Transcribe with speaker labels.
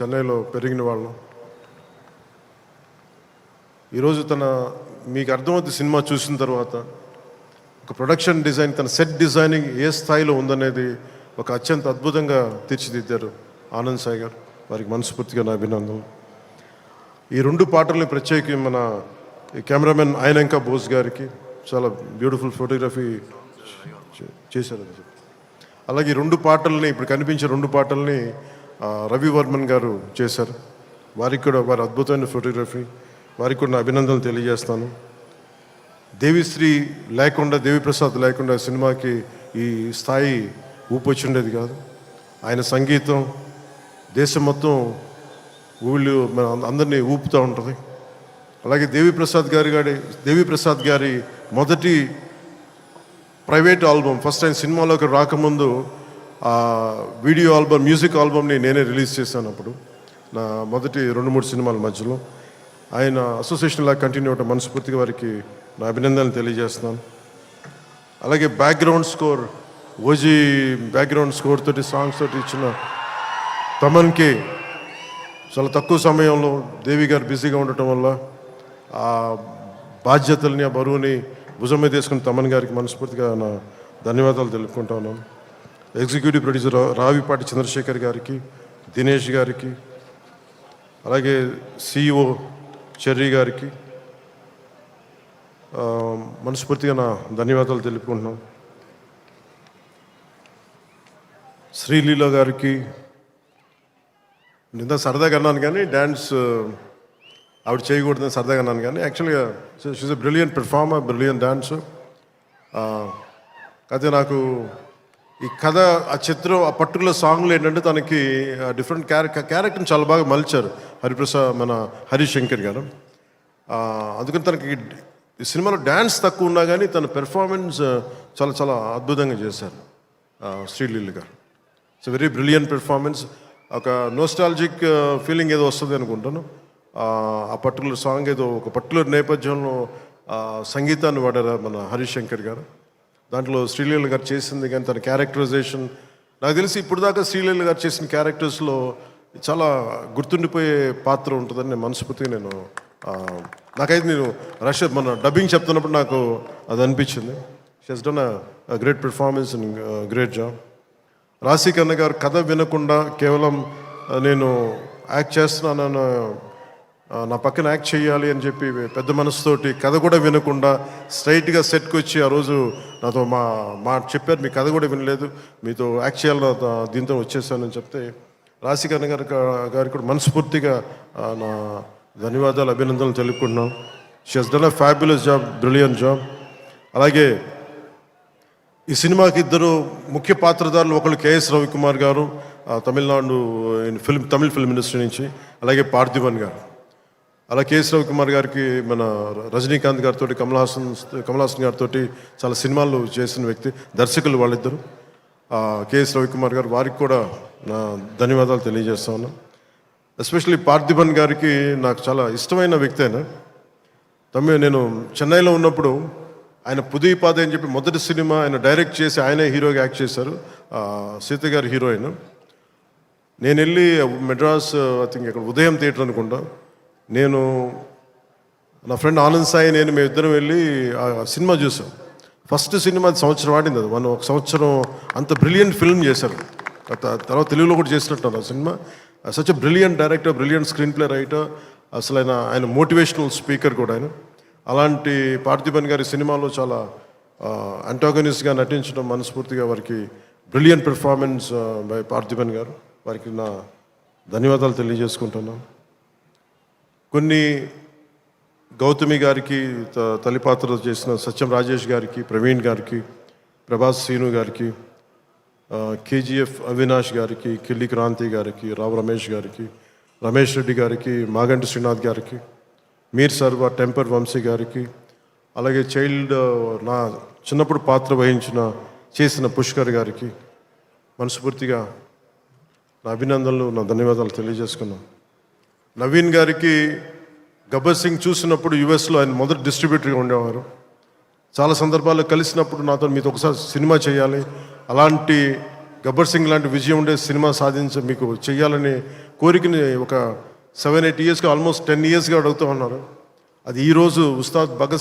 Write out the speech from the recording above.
Speaker 1: చెన్నైలో పెరిగిన వాళ్ళం. ఈరోజు మీకు అర్థమవుతుంది సినిమా చూసిన తర్వాత ఒక ప్రొడక్షన్ డిజైన్, తన సెట్ డిజైనింగ్ ఏ స్థాయిలో ఉందనేది ఒక అత్యంత అద్భుతంగా తీర్చిదిద్దారు ఆనంద్ సాయి గారు. వారికి మనస్ఫూర్తిగా నా అభినందనలు. ఈ రెండు పాటల్ని ప్రత్యేకంగా మన కెమెరామెన్ ఆయనంక బోస్ గారికి చాలా బ్యూటిఫుల్ ఫోటోగ్రఫీ చేశారు. అలాగే రెండు పాటల్ని, ఇప్పుడు కనిపించే రెండు పాటల్ని రవి వర్మన్ గారు చేశారు. వారికి కూడా వారి అద్భుతమైన ఫోటోగ్రఫీ, వారికి కూడా నా అభినందనలు తెలియజేస్తాను. దేవిశ్రీ లేకుండా, దేవిప్రసాద్ లేకుండా సినిమాకి ఈ స్థాయి ఊపొచ్చిండేది కాదు. ఆయన సంగీతం దేశం మొత్తం మన అందరినీ ఊపుతూ ఉంటుంది. అలాగే దేవిప్రసాద్ గారి మొదటి ప్రైవేట్ ఆల్బమ్, ఫస్ట్ ఆయన సినిమాలోకి రాకముందు వీడియో ఆల్బమ్, మ్యూజిక్ ఆల్బమ్ని నేనే రిలీజ్ చేశాను. అప్పుడు నా మొదటి 2-3 సినిమాల మధ్యలో ఆయన అసోసియేషన్ లాగా కంటిన్యూ అవటం మనస్ఫూర్తిగా వారికి నా అభినందనలు తెలియజేస్తున్నాను. అలాగే background score, OG background score తోటి, సాంగ్స్ తోటి ఇచ్చిన తమన్కి చాలా తక్కువ సమయంలో దేవి గారు బిజీగా ఉండటం వల్ల ఆ బాధ్యతల్ని, ఆ బరువుని భుజం మీద తీసుకుని తమన్ గారికి మనస్ఫూర్తిగా నా ధన్యవాదాలు తెలుపుకుంటా ఉన్నాను. ఎగ్జిక్యూటివ్ ప్రొడ్యూసర్ రావిపాటి చంద్రశేఖర్ గారికి, దినేష్ గారికి, అలాగే సిఇఓ చెర్రీ గారికి మనస్ఫూర్తిగా నా ధన్యవాదాలు తెలుపుకుంటున్నాం. శ్రీలీల గారికి నిన్న సరదాగా అన్నాను, కానీ డ్యాన్స్ ఆవిడ చేయకూడదని సరదాగా అన్నాను, కానీ యాక్చువల్గా she's a brilliant performer, brilliant dancer. అయితే నాకు ఈ కథ, ఆ చిత్రం, ఆ పర్టికులర్ సాంగ్లో ఏంటంటే తనకి డిఫరెంట్ క్యారెక్టర్ని చాలా బాగా మలిచారు మన హరిశంకర్ గారు. అందుకని తనకి ఈ సినిమాలో డ్యాన్స్ తక్కువ ఉన్నా కానీ తన పెర్ఫార్మెన్స్ చాలా చాలా అద్భుతంగా చేశారు శ్రీలీల గారు. It's very brilliant performance. ఒక నోస్టాలజిక్ ఫీలింగ్ ఏదో వస్తుంది అనుకుంటాను. ఆ పర్టికులర్ సాంగ్ ఏదో ఒక పర్టికులర్ నేపథ్యంలో సంగీతాన్ని వాడారు మన హరిశంకర్ గారు. దాంట్లో శ్రీలీల గారు చేసింది కానీ తన క్యారెక్టరైజేషన్, నాకు తెలిసి ఇప్పుడు దాకా శ్రీలీల గారు చేసిన క్యారెక్టర్స్లో చాలా గుర్తుండిపోయే పాత్ర ఉంటుందని నేను మనస్ఫూర్తిగా నాకైతే నేను మన డబ్బింగ్ చెప్తున్నప్పుడు నాకు అది అనిపించింది. She has done a great performance and great job. రాశి కన్న గారు కథ వినకుండా కేవలం నేను యాక్ట్ చేస్తున్నాను, నా పక్కన యాక్ట్ చేయాలి అని చెప్పి పెద్ద మనసుతోటి కథ కూడా వినకుండా స్ట్రైట్గా సెట్కి వచ్చి ఆ రోజు నాతో మా చెప్పారు, మీ కథ కూడా వినలేదు, మీతో యాక్ట్ చేయాలని దీంతో వచ్చేసానని చెప్తే రాశికన్న గారికి కూడా మనస్ఫూర్తిగా నా ధన్యవాదాలు, అభినందనలు తెలుపుకుంటున్నాను. She has done a fabulous job, brilliant job. అలాగే ఈ సినిమాకి ఇద్దరు ముఖ్య పాత్రధారులు, ఒకళ్ళు కేఎస్ రవికుమార్ గారు తమిళనాడు తమిళ ఫిల్మ్ ఇండస్ట్రీ నుంచి, అలాగే పార్థిబన్ గారు. అలా కేఎస్ రవికుమార్ గారికి మన రజనీకాంత్ గారితో, కమల్ హాసన్ గారితో చాలా సినిమాలు చేసిన వ్యక్తి, దర్శకులు వాళ్ళిద్దరు. కేఎస్ రవికుమార్ గారు, వారికి కూడా నా ధన్యవాదాలు తెలియజేస్తా ఉన్నాను. ఎస్పెషల్లీ పార్థిబన్ గారికి నాకు చాలా ఇష్టమైన వ్యక్తి. నేను చెన్నైలో ఉన్నప్పుడు ఆయన పుదీపాద అని చెప్పి మొదటి సినిమా ఆయన డైరెక్ట్ చేసి ఆయనే హీరోగా యాక్ట్ చేశారు, సీత గారి హీరోయిన్. నేను వెళ్ళి మెడ్రాస్, ఐ థింక్ ఇక్కడ ఉదయం థియేటర్ అనుకుంటా, నేను నా ఫ్రెండ్ ఆనంద్ సాయి మేము ఇద్దరం వెళ్ళి ఆ సినిమా చూసాం. ఫస్ట్ సినిమా సంవత్సరం ఆడింది, అది ఒక సంవత్సరం అంత బ్రిలియంట్ ఫిల్మ్ చేశారు. తర్వాత తెలుగులో కూడా చేసినట్టు ఆ cinema. Such a brilliant director, brilliant screen play writer, అసలు ఆయన మోటివేషనల్ స్పీకర్ కూడా ఆయన. అలాంటి పార్థిబన్ గారి సినిమాలో చాలా అంటాగనిస్ట్గా నటించడం మనస్ఫూర్తిగా వారికి బ్రిలియంట్ పెర్ఫార్మెన్స్ బై పార్థిబన్ గారు, వారికి నా ధన్యవాదాలు తెలియజేసుకుంటున్నాను. కొన్ని గౌతమి గారికి తల్లిపాత్ర చేసిన సత్యం రాజేష్ గారికి, ప్రవీణ్ గారికి, ప్రభాస్ సీను గారికి, కేజీఎఫ్ అవినాష్ గారికి, కిల్లి క్రాంతి గారికి, రావు రమేష్ గారికి, రమేష్ రెడ్డి గారికి, మాగంటి శ్రీనాథ్ గారికి, మీర్ సర్వ, టెంపర్ వంశీ గారికి, అలాగే నా చిన్నప్పుడు పాత్ర చేసిన పుష్కర్ గారికి మనస్ఫూర్తిగా నా అభినందనలు, నా ధన్యవాదాలు తెలియజేసుకున్నాను. నవీన్ గారికి గబ్బర్ సింగ్ చూసినప్పుడు యుఎస్లో ఆయన మొదటి డిస్ట్రిబ్యూటర్గా ఉండేవారు. చాలా సందర్భాల్లో కలిసినప్పుడు నాతో మీతో ఒకసారి సినిమా చేయాలి, అలాంటి గబ్బర్ సింగ్ లాంటి విజయం ఉండే సినిమా మీకు చేయాలని కోరికని ఒక 7-8 ఇయర్స్గా ఆల్మోస్ట్ 10 ఇయర్స్గా అడుగుతూ ఉన్నారు. అది ఈరోజు ఉస్తాద్ భగత్